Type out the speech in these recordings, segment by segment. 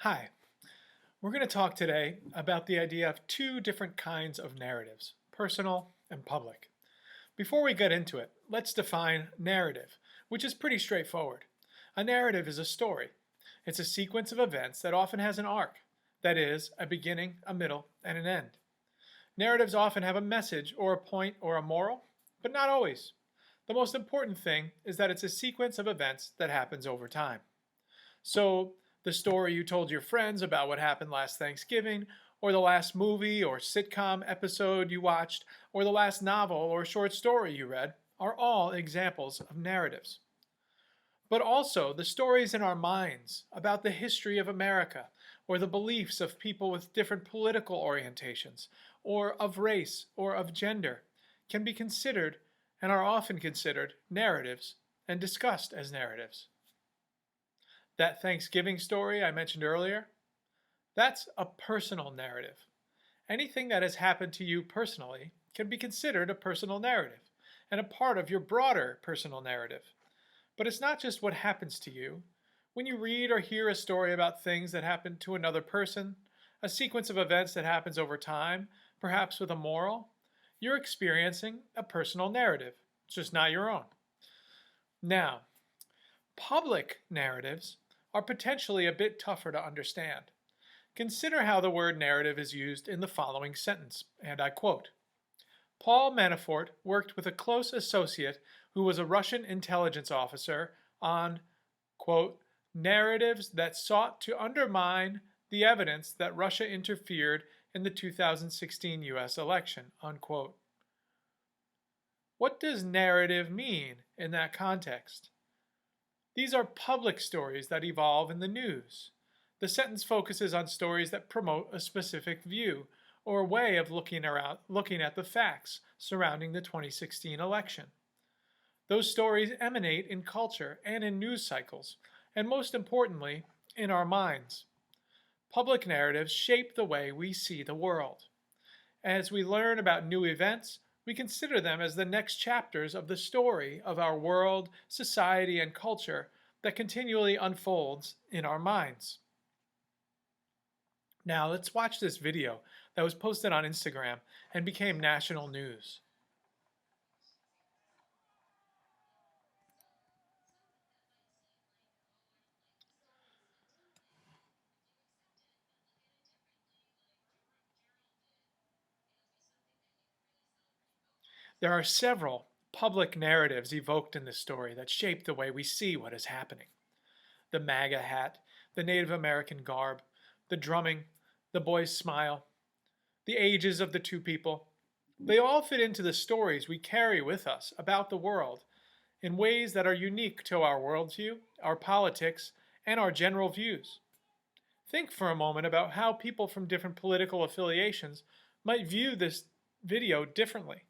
Hi, we're going to talk today about the idea of two different kinds of narratives, personal and public. Before we get into it, let's define narrative, which is pretty straightforward. A narrative is a story. It's a sequence of events that often has an arc, that is, a beginning, a middle, and an end. Narratives often have a message or a point or a moral, but not always. The most important thing is that it's a sequence of events that happens over time. So, the story you told your friends about what happened last Thanksgiving, or the last movie or sitcom episode you watched, or the last novel or short story you read, are all examples of narratives. But also the stories in our minds about the history of America, or the beliefs of people with different political orientations, or of race, or of gender, can be considered, and are often considered, narratives, and discussed as narratives. That Thanksgiving story I mentioned earlier, that's a personal narrative. Anything that has happened to you personally can be considered a personal narrative and a part of your broader personal narrative. But it's not just what happens to you. When you read or hear a story about things that happen to another person, a sequence of events that happens over time, perhaps with a moral, you're experiencing a personal narrative. It's just not your own. Now, public narratives are potentially a bit tougher to understand. Consider how the word narrative is used in the following sentence, and I quote, Paul Manafort worked with a close associate who was a Russian intelligence officer on, quote, narratives that sought to undermine the evidence that Russia interfered in the 2016 US election, unquote. What does narrative mean in that context? These are public stories that evolve in the news. The sentence focuses on stories that promote a specific view or way of looking at the facts surrounding the 2016 election. Those stories emanate in culture and in news cycles, and most importantly, in our minds. Public narratives shape the way we see the world. As we learn about new events, we consider them as the next chapters of the story of our world, society, and culture that continually unfolds in our minds. Now, let's watch this video that was posted on Instagram and became national news. There are several public narratives evoked in this story that shape the way we see what is happening. The MAGA hat, the Native American garb, the drumming, the boy's smile, the ages of the two people. They all fit into the stories we carry with us about the world in ways that are unique to our worldview, our politics, and our general views. Think for a moment about how people from different political affiliations might view this video differently.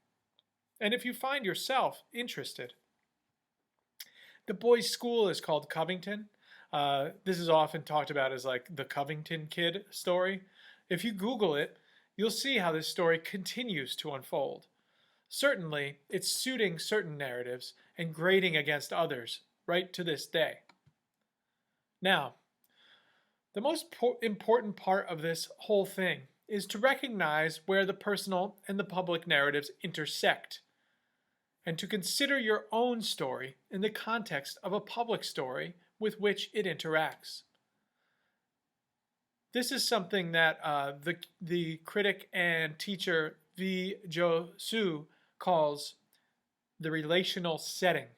And if you find yourself interested, the boys' school is called Covington. This is often talked about as like the Covington kid story. If you Google it, you'll see how this story continues to unfold. Certainly, it's suiting certain narratives and grading against others right to this day. Now, the most important part of this whole thing is to recognize where the personal and the public narratives intersect, and to consider your own story in the context of a public story with which it interacts. This is something that the critic and teacher V. Jo Su calls the relational setting,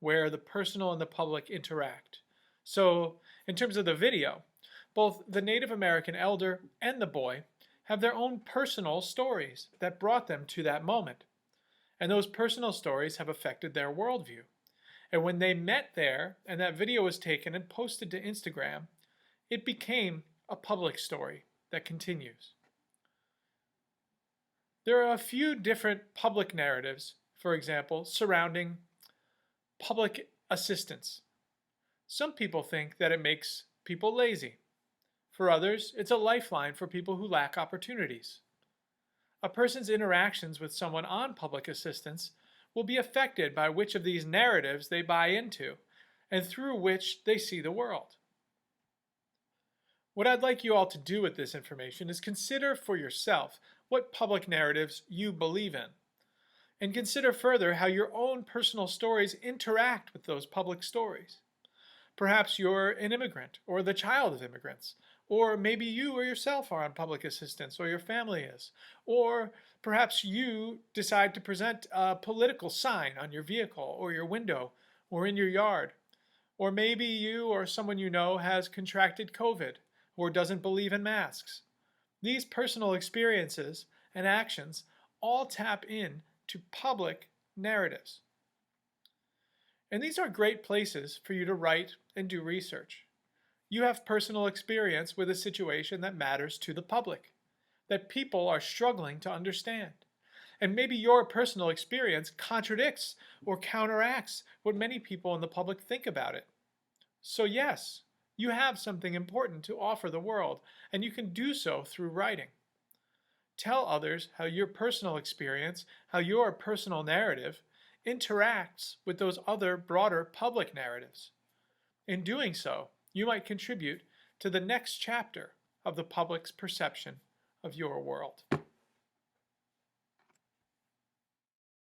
where the personal and the public interact. So, in terms of the video, both the Native American elder and the boy have their own personal stories that brought them to that moment. And those personal stories have affected their worldview. And when they met there, and that video was taken and posted to Instagram, it became a public story that continues. There are a few different public narratives, for example, surrounding public assistance. Some people think that it makes people lazy. For others, it's a lifeline for people who lack opportunities. A person's interactions with someone on public assistance will be affected by which of these narratives they buy into and through which they see the world. What I'd like you all to do with this information is consider for yourself what public narratives you believe in, and consider further how your own personal stories interact with those public stories. Perhaps you're an immigrant or the child of immigrants, or maybe you or yourself are on public assistance or your family is, or perhaps you decide to present a political sign on your vehicle or your window or in your yard, or maybe you or someone you know has contracted COVID or doesn't believe in masks. These personal experiences and actions all tap in to public narratives. And these are great places for you to write and do research. You have personal experience with a situation that matters to the public, that people are struggling to understand. And maybe your personal experience contradicts or counteracts what many people in the public think about it. So yes, you have something important to offer the world, and you can do so through writing. Tell others how your personal experience, how your personal narrative interacts with those other broader public narratives. In doing so, you might contribute to the next chapter of the public's perception of your world.